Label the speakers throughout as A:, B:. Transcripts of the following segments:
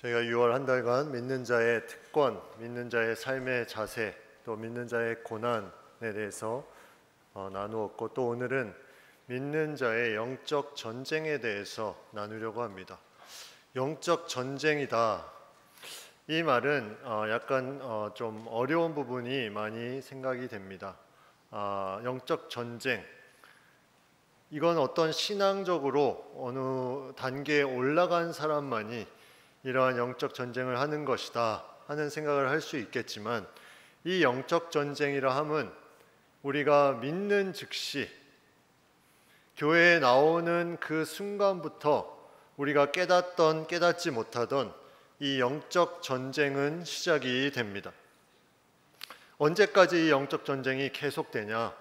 A: 저희가 6월 한 달간 믿는 자의 특권, 믿는 자의 삶의 자세, 또 믿는 자의 고난에 대해서 나누었고, 또 오늘은 믿는 자의 영적 전쟁에 대해서 나누려고 합니다. 영적 전쟁이다. 이 말은 약간 좀 어려운 부분이 많이 생각이 됩니다. 영적 전쟁, 이건 어떤 신앙적으로 어느 단계에 올라간 사람만이 이러한 영적 전쟁을 하는 것이다 하는 생각을 할 수 있겠지만, 이 영적 전쟁이라 함은 우리가 믿는 즉시 교회에 나오는 그 순간부터 우리가 깨닫던 깨닫지 못하던 이 영적 전쟁은 시작이 됩니다. 언제까지 이 영적 전쟁이 계속되냐?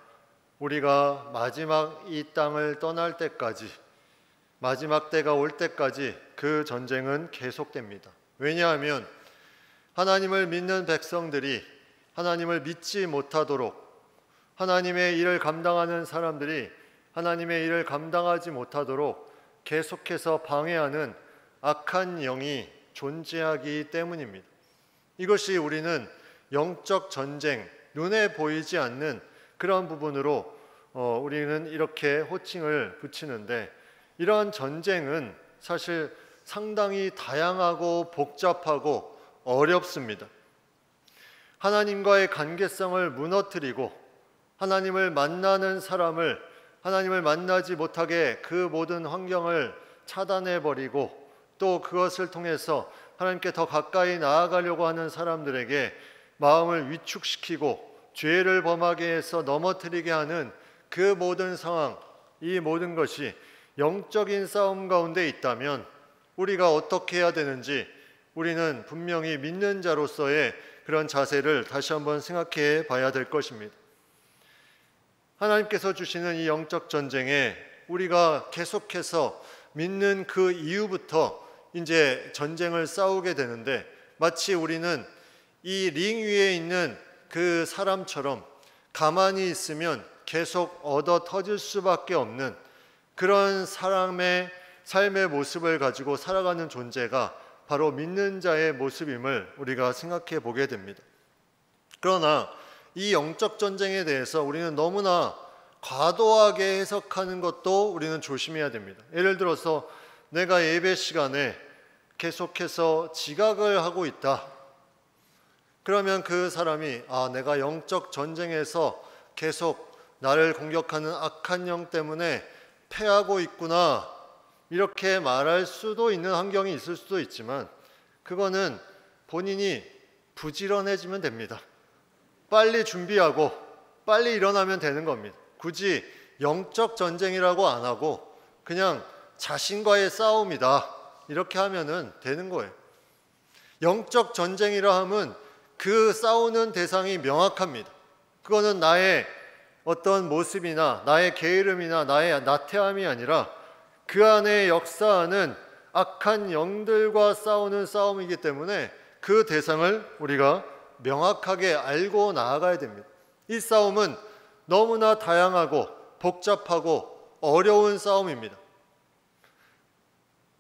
A: 우리가 마지막 이 땅을 떠날 때까지, 마지막 때가 올 때까지 그 전쟁은 계속됩니다. 왜냐하면 하나님을 믿는 백성들이 하나님을 믿지 못하도록, 하나님의 일을 감당하는 사람들이 하나님의 일을 감당하지 못하도록 계속해서 방해하는 악한 영이 존재하기 때문입니다. 이것이 우리는 영적 전쟁, 눈에 보이지 않는 그런 부분으로 우리는 이렇게 호칭을 붙이는데, 이러한 전쟁은 사실 상당히 다양하고 복잡하고 어렵습니다. 하나님과의 관계성을 무너뜨리고 하나님을 만나는 사람을 하나님을 만나지 못하게 그 모든 환경을 차단해버리고, 또 그것을 통해서 하나님께 더 가까이 나아가려고 하는 사람들에게 마음을 위축시키고 죄를 범하게 해서 넘어뜨리게 하는 그 모든 상황, 이 모든 것이 영적인 싸움 가운데 있다면 우리가 어떻게 해야 되는지 우리는 분명히 믿는 자로서의 그런 자세를 다시 한번 생각해 봐야 될 것입니다. 하나님께서 주시는 이 영적 전쟁에 우리가 계속해서 믿는 그 이후부터 이제 전쟁을 싸우게 되는데, 마치 우리는 이 링 위에 있는 그 사람처럼 가만히 있으면 계속 얻어 터질 수밖에 없는 그런 사람의 삶의 모습을 가지고 살아가는 존재가 바로 믿는 자의 모습임을 우리가 생각해 보게 됩니다. 그러나 이 영적 전쟁에 대해서 우리는 너무나 과도하게 해석하는 것도 우리는 조심해야 됩니다. 예를 들어서 내가 예배 시간에 계속해서 지각을 하고 있다. 그러면 그 사람이 내가 영적 전쟁에서 계속 나를 공격하는 악한 영 때문에 패하고 있구나, 이렇게 말할 수도 있는 환경이 있을 수도 있지만, 그거는 본인이 부지런해지면 됩니다. 빨리 준비하고 빨리 일어나면 되는 겁니다. 굳이 영적 전쟁이라고 안 하고 그냥 자신과의 싸움이다, 이렇게 하면은 되는 거예요. 영적 전쟁이라 하면 그 싸우는 대상이 명확합니다. 그거는 나의 어떤 모습이나 나의 게으름이나 나의 나태함이 아니라 그 안에 역사하는 악한 영들과 싸우는 싸움이기 때문에 그 대상을 우리가 명확하게 알고 나아가야 됩니다. 이 싸움은 너무나 다양하고 복잡하고 어려운 싸움입니다.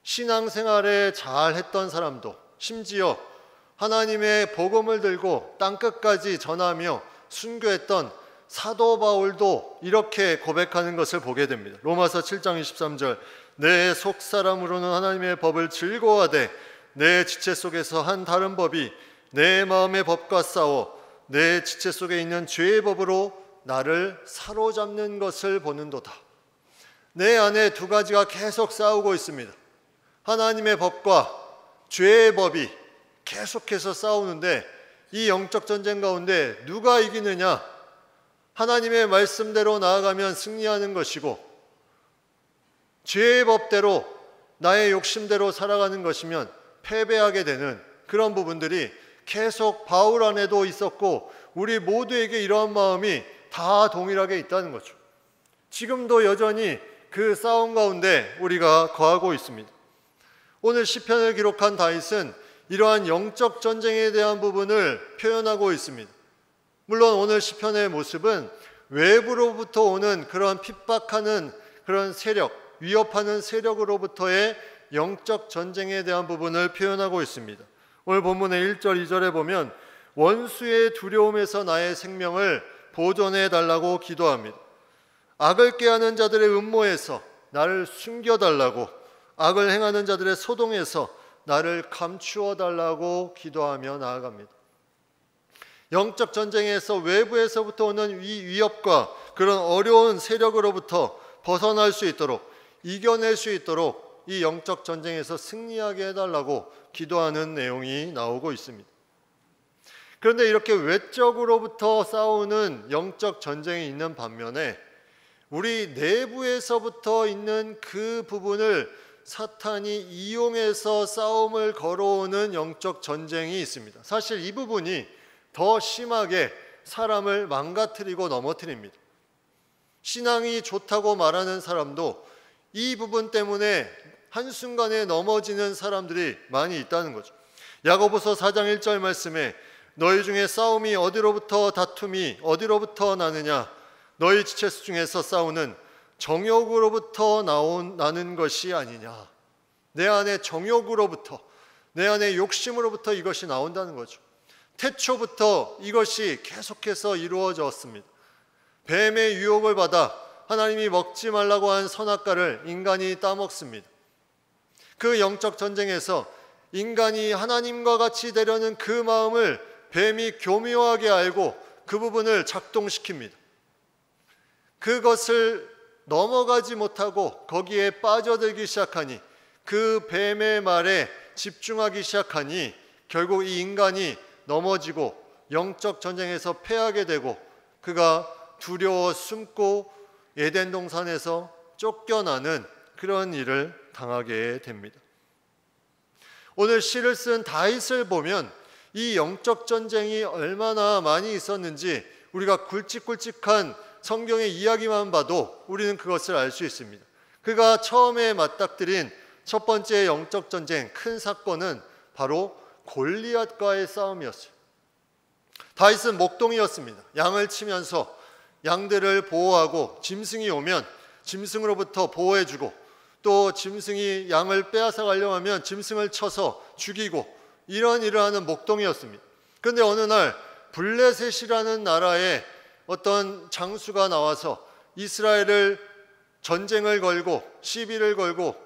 A: 신앙생활에 잘 했던 사람도, 심지어 하나님의 복음을 들고 땅끝까지 전하며 순교했던 사도 바울도 이렇게 고백하는 것을 보게 됩니다. 로마서 7장 23절, 내 속사람으로는 하나님의 법을 즐거워하되 내 지체 속에서 한 다른 법이 내 마음의 법과 싸워 내 지체 속에 있는 죄의 법으로 나를 사로잡는 것을 보는도다. 내 안에 두 가지가 계속 싸우고 있습니다. 하나님의 법과 죄의 법이 계속해서 싸우는데, 이 영적 전쟁 가운데 누가 이기느냐? 하나님의 말씀대로 나아가면 승리하는 것이고, 죄의 법대로 나의 욕심대로 살아가는 것이면 패배하게 되는 그런 부분들이 계속 바울 안에도 있었고, 우리 모두에게 이러한 마음이 다 동일하게 있다는 거죠. 지금도 여전히 그 싸움 가운데 우리가 거하고 있습니다. 오늘 시편을 기록한 다윗은 이러한 영적 전쟁에 대한 부분을 표현하고 있습니다. 물론 오늘 시편의 모습은 외부로부터 오는 그런 핍박하는 그런 세력, 위협하는 세력으로부터의 영적 전쟁에 대한 부분을 표현하고 있습니다. 오늘 본문의 1절, 2절에 보면 원수의 두려움에서 나의 생명을 보존해 달라고 기도합니다. 악을 꾀하는 자들의 음모에서 나를 숨겨달라고, 악을 행하는 자들의 소동에서 나를 감추어 달라고 기도하며 나아갑니다. 영적 전쟁에서 외부에서부터 오는 이 위협과 그런 어려운 세력으로부터 벗어날 수 있도록, 이겨낼 수 있도록 이 영적 전쟁에서 승리하게 해달라고 기도하는 내용이 나오고 있습니다. 그런데 이렇게 외적으로부터 싸우는 영적 전쟁이 있는 반면에 우리 내부에서부터 있는 그 부분을 사탄이 이용해서 싸움을 걸어오는 영적 전쟁이 있습니다. 사실 이 부분이 더 심하게 사람을 망가뜨리고 넘어뜨립니다. 신앙이 좋다고 말하는 사람도 이 부분 때문에 한순간에 넘어지는 사람들이 많이 있다는 거죠. 야고보서 4장 1절 말씀에 너희 중에 싸움이 어디로부터 다툼이 어디로부터 나느냐, 너희 지체수 중에서 싸우는 정욕으로부터 나는 것이 아니냐. 내 안에 정욕으로부터, 내 안에 욕심으로부터 이것이 나온다는 거죠. 태초부터 이것이 계속해서 이루어졌습니다. 뱀의 유혹을 받아 하나님이 먹지 말라고 한 선악과를 인간이 따먹습니다. 그 영적 전쟁에서 인간이 하나님과 같이 되려는 그 마음을 뱀이 교묘하게 알고 그 부분을 작동시킵니다. 그것을 넘어가지 못하고 거기에 빠져들기 시작하니, 그 뱀의 말에 집중하기 시작하니 결국 이 인간이 넘어지고 영적 전쟁에서 패하게 되고 그가 두려워 숨고 에덴 동산에서 쫓겨나는 그런 일을 당하게 됩니다. 오늘 시를 쓴 다윗을 보면 이 영적 전쟁이 얼마나 많이 있었는지 우리가 굵직굵직한 성경의 이야기만 봐도 우리는 그것을 알 수 있습니다. 그가 처음에 맞닥뜨린 첫 번째 영적 전쟁, 큰 사건은 바로 골리앗과의 싸움이었어요. 다윗은 목동이었습니다. 양을 치면서 양들을 보호하고 짐승이 오면 짐승으로부터 보호해주고, 또 짐승이 양을 빼앗아 가려고 하면 짐승을 쳐서 죽이고, 이런 일을 하는 목동이었습니다. 그런데 어느 날 블레셋이라는 나라에 어떤 장수가 나와서 이스라엘을 전쟁을 걸고 시비를 걸고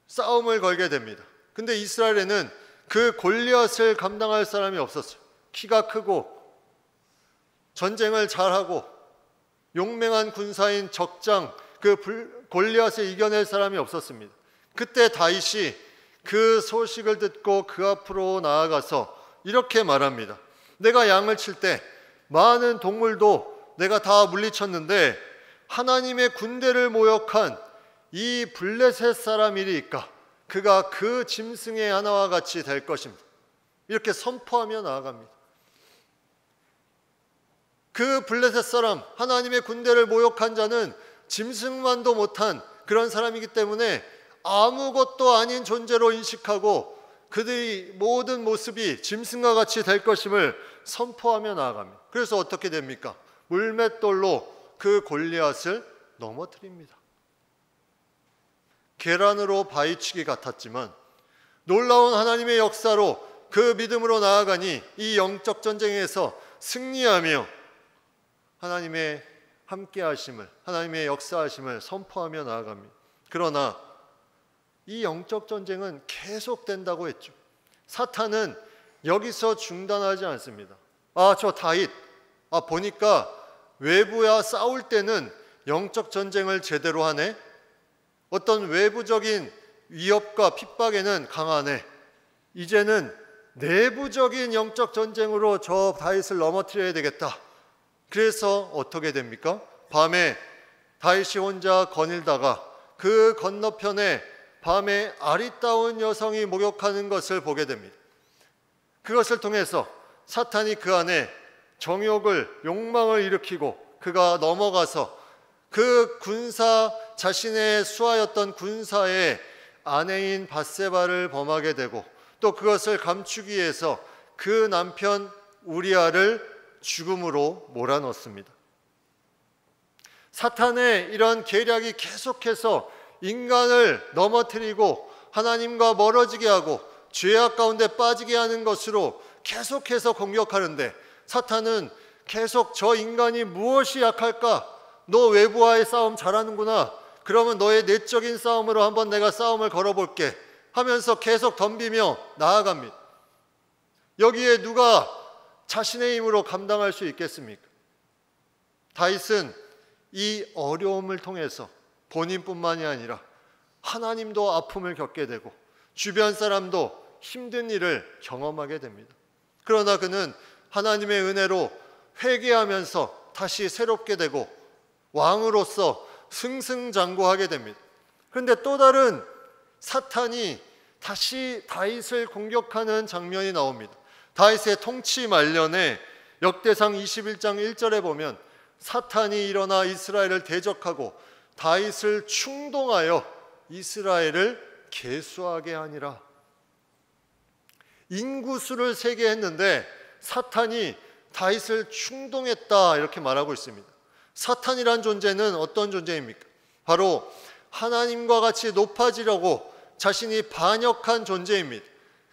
A: 싸움을 걸게 됩니다. 근데 이스라엘에는 그 골리앗을 감당할 사람이 없었어요. 키가 크고 전쟁을 잘하고 용맹한 군사인 적장 그 골리앗을 이겨낼 사람이 없었습니다. 그때 다윗이 그 소식을 듣고 그 앞으로 나아가서 이렇게 말합니다. 내가 양을 칠 때 많은 동물도 내가 다 물리쳤는데 하나님의 군대를 모욕한 이 블레셋 사람이리까 그가 그 짐승의 하나와 같이 될 것입니다. 이렇게 선포하며 나아갑니다. 그 블레셋 사람, 하나님의 군대를 모욕한 자는 짐승만도 못한 그런 사람이기 때문에 아무것도 아닌 존재로 인식하고 그들의 모든 모습이 짐승과 같이 될 것임을 선포하며 나아갑니다. 그래서 어떻게 됩니까? 물맷돌로 그 골리앗을 넘어뜨립니다. 계란으로 바위치기 같았지만 놀라운 하나님의 역사로 그 믿음으로 나아가니 이 영적 전쟁에서 승리하며 하나님의 함께하심을, 하나님의 역사하심을 선포하며 나아갑니다. 그러나 이 영적 전쟁은 계속된다고 했죠. 사탄은 여기서 중단하지 않습니다. 저 다윗, 보니까 외부와 싸울 때는 영적 전쟁을 제대로 하네. 어떤 외부적인 위협과 핍박에는 강하네. 이제는 내부적인 영적 전쟁으로 저 다윗을 넘어뜨려야 되겠다. 그래서 어떻게 됩니까? 밤에 다윗이 혼자 거닐다가 그 건너편에 밤에 아리따운 여성이 목욕하는 것을 보게 됩니다. 그것을 통해서 사탄이 그 안에 정욕을, 욕망을 일으키고 그가 넘어가서 그 군사, 자신의 수하였던 군사의 아내인 밧세바를 범하게 되고, 또 그것을 감추기 위해서 그 남편 우리아를 죽음으로 몰아넣습니다. 사탄의 이런 계략이 계속해서 인간을 넘어뜨리고 하나님과 멀어지게 하고 죄악 가운데 빠지게 하는 것으로 계속해서 공격하는데, 사탄은 계속 저 인간이 무엇이 약할까? 너 외부와의 싸움 잘하는구나. 그러면 너의 내적인 싸움으로 한번 내가 싸움을 걸어볼게 하면서 계속 덤비며 나아갑니다. 여기에 누가 자신의 힘으로 감당할 수 있겠습니까? 다윗은 이 어려움을 통해서 본인뿐만이 아니라 하나님도 아픔을 겪게 되고 주변 사람도 힘든 일을 경험하게 됩니다. 그러나 그는 하나님의 은혜로 회개하면서 다시 새롭게 되고 왕으로서 승승장구하게 됩니다. 그런데 또 다른 사탄이 다시 다윗을 공격하는 장면이 나옵니다. 다윗의 통치 말년에 역대상 21장 1절에 보면 사탄이 일어나 이스라엘을 대적하고 다윗을 충동하여 이스라엘을 계수하게 하니라. 인구수를 세게 했는데 사탄이 다윗을 충동했다, 이렇게 말하고 있습니다. 사탄이란 존재는 어떤 존재입니까? 바로 하나님과 같이 높아지려고 자신이 반역한 존재입니다.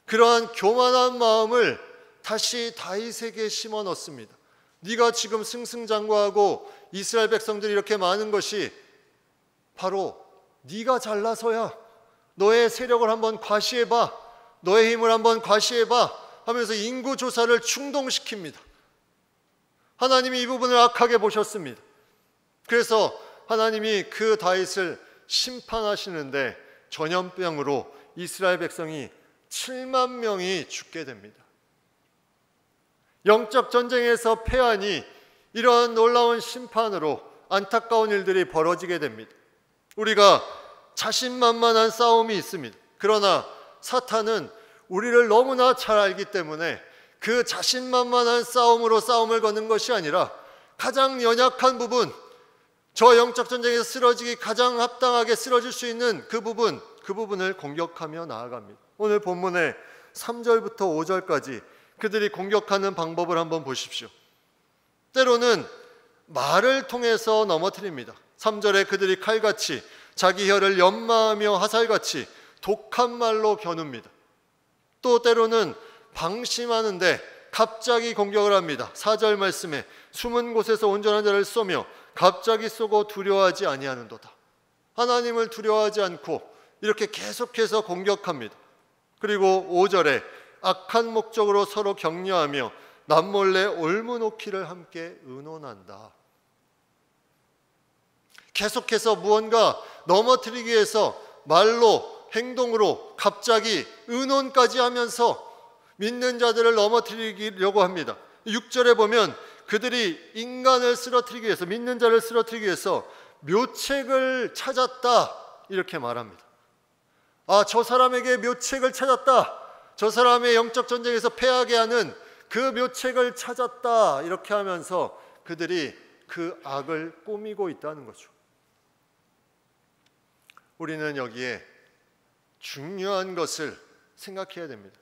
A: 그러한 교만한 마음을 다시 다윗에게 심어 넣습니다. 네가 지금 승승장구하고 이스라엘 백성들이 이렇게 많은 것이 바로 네가 잘나서야. 너의 세력을 한번 과시해봐, 너의 힘을 한번 과시해봐 하면서 인구조사를 충동시킵니다. 하나님이 이 부분을 악하게 보셨습니다. 그래서 하나님이 그 다윗을 심판하시는데 전염병으로 이스라엘 백성이 7만 명이 죽게 됩니다. 영적 전쟁에서 패하니 이러한 놀라운 심판으로 안타까운 일들이 벌어지게 됩니다. 우리가 자신만만한 싸움이 있습니다. 그러나 사탄은 우리를 너무나 잘 알기 때문에 그 자신만만한 싸움으로 싸움을 거는 것이 아니라 가장 연약한 부분, 저 영적 전쟁에서 쓰러지기 가장 합당하게 쓰러질 수 있는 그 부분을 공격하며 나아갑니다. 오늘 본문의 3절부터 5절까지 그들이 공격하는 방법을 한번 보십시오. 때로는 말을 통해서 넘어뜨립니다. 3절에 그들이 칼같이 자기 혀를 연마하며 화살같이 독한 말로 겨눕니다. 또 때로는 방심하는데 갑자기 공격을 합니다. 4절 말씀에 숨은 곳에서 온전한 자를 쏘며 갑자기 쏘고 두려워하지 아니하는도다. 하나님을 두려워하지 않고 이렇게 계속해서 공격합니다. 그리고 5절에 악한 목적으로 서로 격려하며 남몰래 올무놓기를 함께 의논한다. 계속해서 무언가 넘어뜨리기 위해서 말로, 행동으로 갑자기 의논까지 하면서 믿는 자들을 넘어뜨리려고 합니다. 6절에 보면 그들이 인간을 쓰러뜨리기 위해서, 믿는 자를 쓰러뜨리기 위해서 묘책을 찾았다, 이렇게 말합니다. 아, 저 사람에게 묘책을 찾았다, 저 사람의 영적 전쟁에서 패하게 하는 그 묘책을 찾았다, 이렇게 하면서 그들이 그 악을 꾸미고 있다는 거죠. 우리는 여기에 중요한 것을 생각해야 됩니다.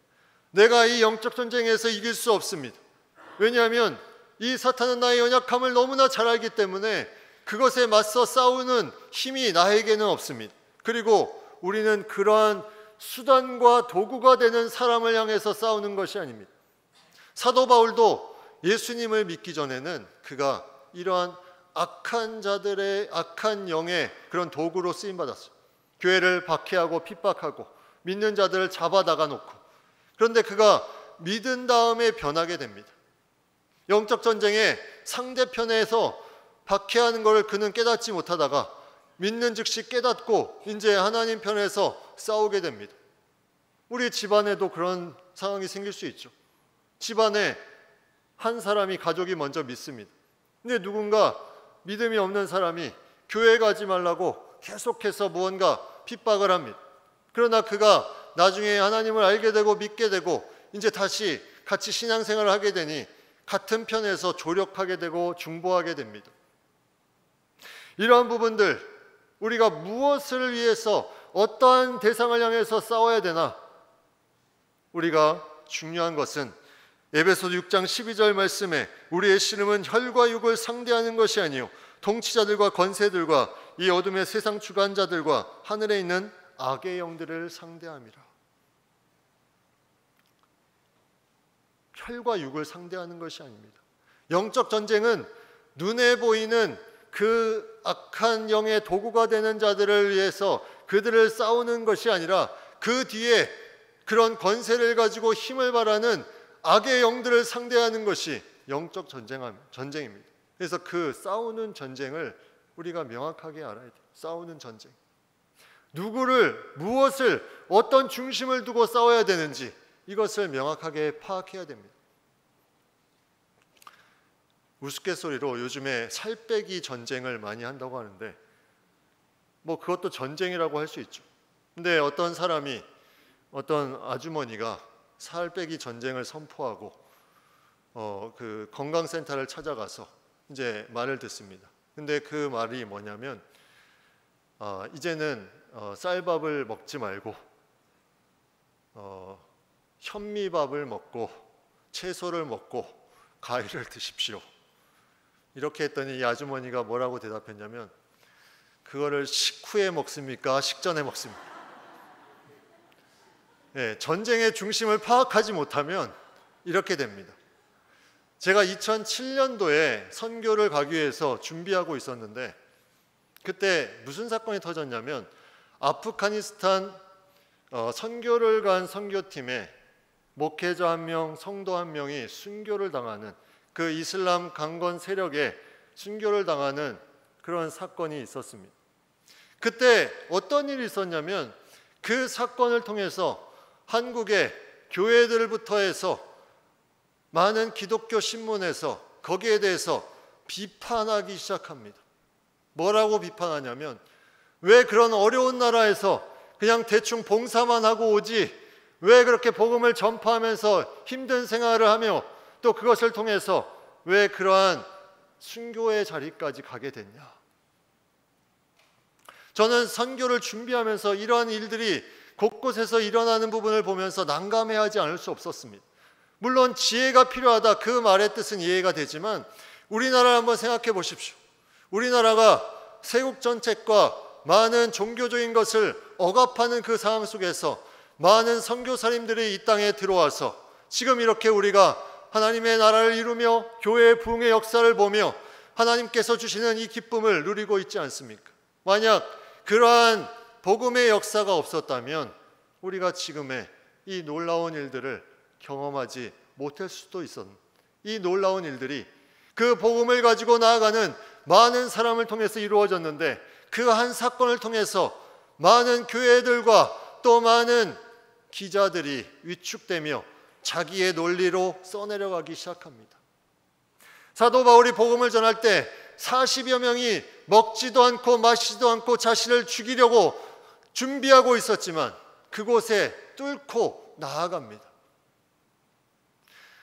A: 내가 이 영적 전쟁에서 이길 수 없습니다. 왜냐하면 이 사탄은 나의 연약함을 너무나 잘 알기 때문에 그것에 맞서 싸우는 힘이 나에게는 없습니다. 그리고 우리는 그러한 수단과 도구가 되는 사람을 향해서 싸우는 것이 아닙니다. 사도 바울도 예수님을 믿기 전에는 그가 이러한 악한 자들의, 악한 영의 그런 도구로 쓰임받았어요. 교회를 박해하고 핍박하고 믿는 자들을 잡아다가 놓고, 그런데 그가 믿은 다음에 변하게 됩니다. 영적 전쟁에 상대편에서 박해하는 것을 그는 깨닫지 못하다가 믿는 즉시 깨닫고 이제 하나님 편에서 싸우게 됩니다. 우리 집안에도 그런 상황이 생길 수 있죠. 집안에 한 사람이, 가족이 먼저 믿습니다. 근데 누군가 믿음이 없는 사람이 교회 가지 말라고 계속해서 무언가 핍박을 합니다. 그러나 그가 나중에 하나님을 알게 되고 믿게 되고 이제 다시 같이 신앙생활을 하게 되니 같은 편에서 조력하게 되고 중보하게 됩니다. 이러한 부분들, 우리가 무엇을 위해서 어떠한 대상을 향해서 싸워야 되나? 우리가 중요한 것은 에베소서 6장 12절 말씀에 우리의 씨름은 혈과 육을 상대하는 것이 아니요 통치자들과 권세들과 이 어둠의 세상 주관자들과 하늘에 있는 악의 영들을 상대함이라. 혈과 육을 상대하는 것이 아닙니다. 영적 전쟁은 눈에 보이는 그 악한 영의 도구가 되는 자들을 위해서 그들을 싸우는 것이 아니라 그 뒤에 그런 권세를 가지고 힘을 발하는 악의 영들을 상대하는 것이 영적 전쟁입니다. 그래서 그 싸우는 전쟁을 우리가 명확하게 알아야 돼요. 싸우는 전쟁. 누구를, 무엇을, 어떤 중심을 두고 싸워야 되는지 이것을 명확하게 파악해야 됩니다. 우스갯소리로 요즘에 살 빼기 전쟁을 많이 한다고 하는데 뭐 그것도 전쟁이라고 할 수 있죠. 근데 어떤 사람이, 어떤 아주머니가 살 빼기 전쟁을 선포하고 그 건강센터를 찾아가서 이제 말을 듣습니다. 근데 그 말이 뭐냐면 이제는 쌀밥을 먹지 말고 현미밥을 먹고 채소를 먹고 과일을 드십시오. 이렇게 했더니 이 아주머니가 뭐라고 대답했냐면 그거를 식후에 먹습니까? 식전에 먹습니까? 네, 전쟁의 중심을 파악하지 못하면 이렇게 됩니다. 제가 2007년도에 선교를 가기 위해서 준비하고 있었는데 그때 무슨 사건이 터졌냐면 아프가니스탄 선교를 간 선교팀에 목회자 한 명, 성도 한 명이 순교를 당하는, 그 이슬람 강건 세력에 순교를 당하는 그런 사건이 있었습니다. 그때 어떤 일이 있었냐면 그 사건을 통해서 한국의 교회들부터 해서 많은 기독교 신문에서 거기에 대해서 비판하기 시작합니다. 뭐라고 비판하냐면 왜 그런 어려운 나라에서 그냥 대충 봉사만 하고 오지 왜 그렇게 복음을 전파하면서 힘든 생활을 하며 또 그것을 통해서 왜 그러한 순교의 자리까지 가게 됐냐. 저는 선교를 준비하면서 이러한 일들이 곳곳에서 일어나는 부분을 보면서 난감해하지 않을 수 없었습니다. 물론 지혜가 필요하다, 그 말의 뜻은 이해가 되지만 우리나라를 한번 생각해 보십시오. 우리나라가 세국 정책과 많은 종교적인 것을 억압하는 그 상황 속에서 많은 선교사님들이 이 땅에 들어와서 지금 이렇게 우리가 하나님의 나라를 이루며 교회의 부흥의 역사를 보며 하나님께서 주시는 이 기쁨을 누리고 있지 않습니까? 만약 그러한 복음의 역사가 없었다면 우리가 지금의 이 놀라운 일들을 경험하지 못할 수도 있었는데, 이 놀라운 일들이 그 복음을 가지고 나아가는 많은 사람을 통해서 이루어졌는데 그 한 사건을 통해서 많은 교회들과 또 많은 기자들이 위축되며 자기의 논리로 써내려가기 시작합니다. 사도 바울이 복음을 전할 때 40여 명이 먹지도 않고 마시지도 않고 자신을 죽이려고 준비하고 있었지만 그곳에 뚫고 나아갑니다.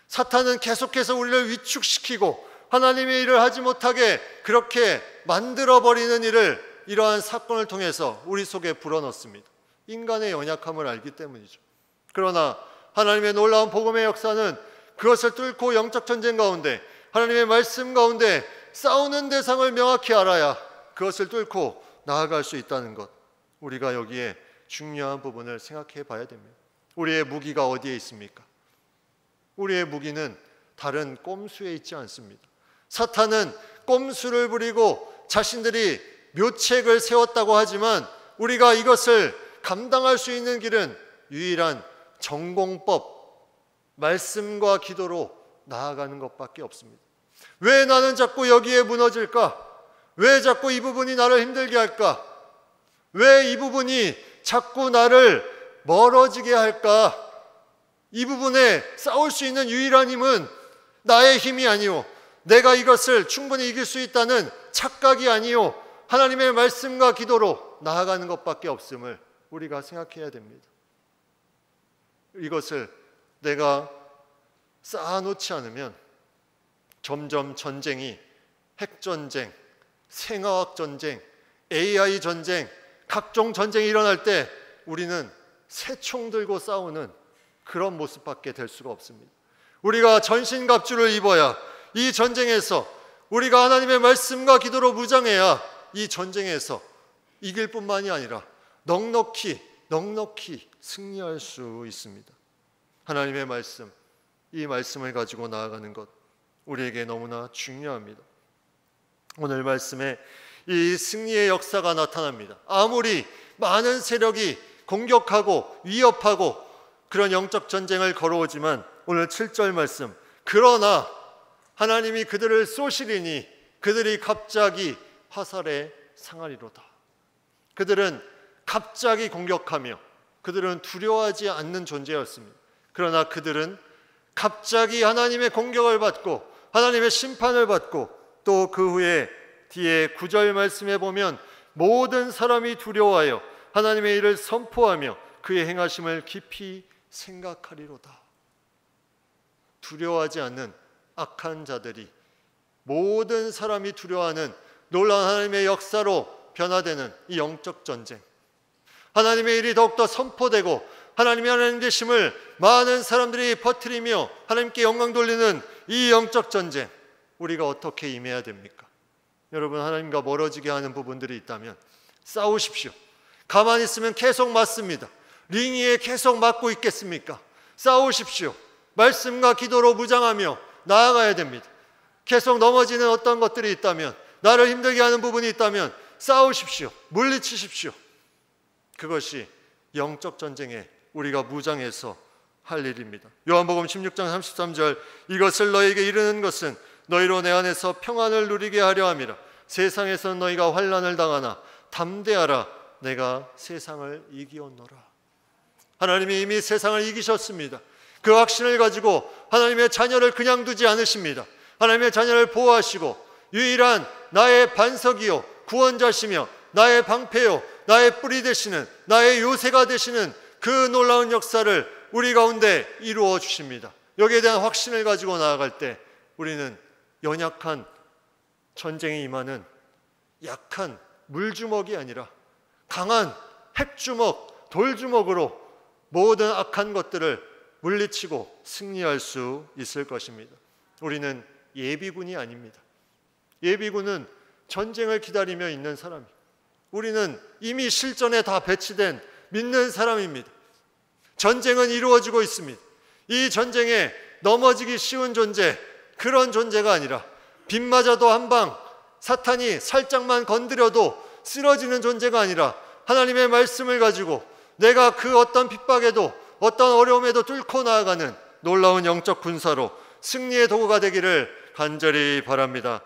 A: 사탄은 계속해서 우리를 위축시키고 하나님의 일을 하지 못하게 그렇게 만들어버리는 일을 이러한 사건을 통해서 우리 속에 불어넣습니다. 인간의 연약함을 알기 때문이죠. 그러나 하나님의 놀라운 복음의 역사는 그것을 뚫고 영적 전쟁 가운데 하나님의 말씀 가운데 싸우는 대상을 명확히 알아야 그것을 뚫고 나아갈 수 있다는 것, 우리가 여기에 중요한 부분을 생각해 봐야 됩니다. 우리의 무기가 어디에 있습니까? 우리의 무기는 다른 꼼수에 있지 않습니다. 사탄은 꼼수를 부리고 자신들이 묘책을 세웠다고 하지만 우리가 이것을 감당할 수 있는 길은 유일한 전공법, 말씀과 기도로 나아가는 것밖에 없습니다. 왜 나는 자꾸 여기에 무너질까? 왜 자꾸 이 부분이 나를 힘들게 할까? 왜 이 부분이 자꾸 나를 멀어지게 할까? 이 부분에 싸울 수 있는 유일한 힘은 나의 힘이 아니요, 내가 이것을 충분히 이길 수 있다는 착각이 아니요, 하나님의 말씀과 기도로 나아가는 것밖에 없음을 우리가 생각해야 됩니다. 이것을 내가 쌓아놓지 않으면 점점 전쟁이 핵전쟁, 생화학 전쟁, AI 전쟁, 각종 전쟁이 일어날 때 우리는 새총 들고 싸우는 그런 모습밖에 될 수가 없습니다. 우리가 전신갑주를 입어야 이 전쟁에서, 우리가 하나님의 말씀과 기도로 무장해야 이 전쟁에서 이길 뿐만이 아니라 넉넉히 승리할 수 있습니다. 하나님의 말씀, 이 말씀을 가지고 나아가는 것 우리에게 너무나 중요합니다. 오늘 말씀에 이 승리의 역사가 나타납니다. 아무리 많은 세력이 공격하고 위협하고 그런 영적 전쟁을 걸어오지만 오늘 7절 말씀, 그러나 하나님이 그들을 쏘시리니 그들이 갑자기 화살에 상하리로다. 그들은 갑자기 공격하며 그들은 두려워하지 않는 존재였습니다. 그러나 그들은 갑자기 하나님의 공격을 받고 하나님의 심판을 받고 또 그 후에 뒤에 9절 말씀에 보면 모든 사람이 두려워하여 하나님의 일을 선포하며 그의 행하심을 깊이 생각하리로다. 두려워하지 않는 악한 자들이 모든 사람이 두려워하는 놀라운 하나님의 역사로 변화되는 이 영적 전쟁, 하나님의 일이 더욱더 선포되고 하나님의 하나님 되심을 많은 사람들이 퍼뜨리며 하나님께 영광 돌리는 이 영적 전쟁, 우리가 어떻게 임해야 됩니까? 여러분, 하나님과 멀어지게 하는 부분들이 있다면 싸우십시오. 가만히 있으면 계속 맞습니다. 링 위에 계속 맞고 있겠습니까? 싸우십시오. 말씀과 기도로 무장하며 나아가야 됩니다. 계속 넘어지는 어떤 것들이 있다면, 나를 힘들게 하는 부분이 있다면 싸우십시오. 물리치십시오. 그것이 영적 전쟁에 우리가 무장해서 할 일입니다. 요한복음 16장 33절, 이것을 너에게 이르는 것은 너희로 내 안에서 평안을 누리게 하려 함이라. 세상에서 너희가 환난을 당하나 담대하라, 내가 세상을 이기었노라. 하나님이 이미 세상을 이기셨습니다. 그 확신을 가지고 하나님의 자녀를 그냥 두지 않으십니다. 하나님의 자녀를 보호하시고 유일한 나의 반석이요 구원자시며 나의 방패요 나의 뿌리 되시는 나의 요새가 되시는 그 놀라운 역사를 우리 가운데 이루어 주십니다. 여기에 대한 확신을 가지고 나아갈 때 우리는 연약한 전쟁에 임하는 약한 물주먹이 아니라 강한 핵주먹, 돌주먹으로 모든 악한 것들을 물리치고 승리할 수 있을 것입니다. 우리는 예비군이 아닙니다. 예비군은 전쟁을 기다리며 있는 사람입니다. 우리는 이미 실전에 다 배치된 믿는 사람입니다. 전쟁은 이루어지고 있습니다. 이 전쟁에 넘어지기 쉬운 존재, 그런 존재가 아니라 빗 맞아도 한 방, 사탄이 살짝만 건드려도 쓰러지는 존재가 아니라 하나님의 말씀을 가지고 내가 그 어떤 핍박에도 어떤 어려움에도 뚫고 나아가는 놀라운 영적 군사로 승리의 도구가 되기를 간절히 바랍니다.